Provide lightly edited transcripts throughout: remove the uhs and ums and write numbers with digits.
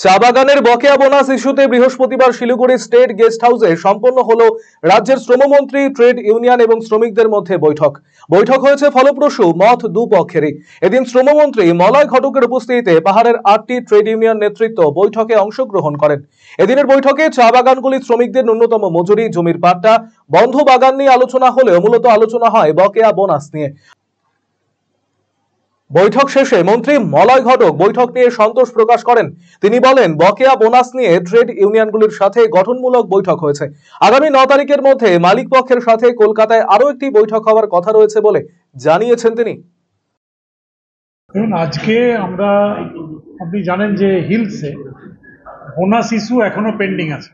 চা বাগানের বকেয়া বোনাস ইস্যুতে বৃহস্পতিবার শিলিগুড়ি স্টেট গেস্ট হাউসে সম্পন্ন হলো রাজ্যের শ্রমমন্ত্রী, ট্রেড ইউনিয়ন এবং শ্রমিকদের মধ্যে বৈঠক হয়েছে ফলপ্রসূ মত দুপক্ষেরই। এদিন শ্রমমন্ত্রী মলয় ঘটকের উপস্থিতিতে পাহাড়ের 8টি ট্রেড ইউনিয়ন নেতৃত্ব বৈঠকে অংশগ্রহণ করেন। এদিনের বৈঠকে চা বাগানগুলির শ্রমিকদের ন্যূনতম মজুরি, জমির পাট্টা, বন্ধ বাগান নিয়ে আলোচনা হলেও মূলত আলোচনা হয় বকেয়া বোনাস নিয়ে। বৈঠক শেষে মন্ত্রী মলয় ঘটক বৈঠক নিয়ে সন্তোষ প্রকাশ করেন। তিনি বলেন, বকেয়া বোনাস নিয়ে ট্রেড ইউনিয়নগুলির সাথে গঠনমূলক বৈঠক হয়েছে। আগামী 9 তারিখের মধ্যে মালিক পক্ষের সাথে কলকাতায় আরো একটি বৈঠক হওয়ার কথা রয়েছে বলে জানিয়েছেন তিনি। আজকে আমরা, আপনি জানেন যে হিলসে বোনাস ইস্যু এখনো পেন্ডিং আছে।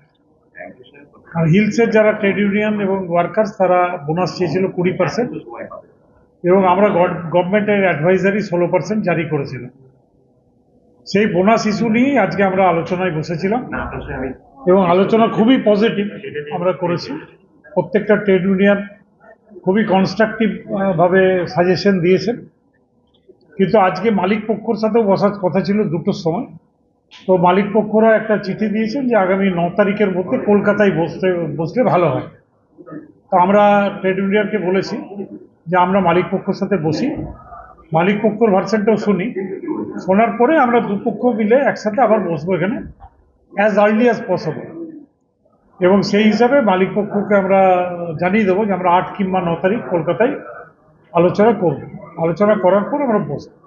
আর হিলসের যারা ট্রেড ইউনিয়ন এবং ওয়ার্কার্স তারা বোনাস চেয়েছিল 20%, এবং আমরা গভর্নমেন্টের অ্যাডভাইজারি 16% জারি করেছিলাম। সেই বোনাস ইস্যু নিয়ে আজকে আমরা আলোচনায় বসেছিলাম এবং আলোচনা খুবই পজিটিভ আমরা করেছি। প্রত্যেকটা ট্রেড ইউনিয়ন খুবই কনস্ট্রাকটিভ ভাবে সাজেশন দিয়েছেন। কিন্তু আজকে মালিক পক্ষর সাথেও বসার কথা ছিল 2টোর সময়। তো মালিক পক্ষরা একটা চিঠি দিয়েছেন যে আগামী 9 তারিখের মধ্যে কলকাতায় বসলে ভালো হয়। তো আমরা ট্রেড ইউনিয়নকে বলেছি যে আমরা মালিক পক্ষের সাথে বসি, মালিক পক্ষর ভার্সনটাও শুনি, শোনার পরে আমরা দুপক্ষ মিলে একসাথে আবার বসবো এখানে অ্যাজ আর্লি অ্যাজ পসিবল। এবং সেই হিসাবে মালিক পক্ষকে আমরা জানিয়ে দেবো যে আমরা 8 কিংবা 9 তারিখ কলকাতায় আলোচনা করব। আলোচনা করার পর আমরা বসবো।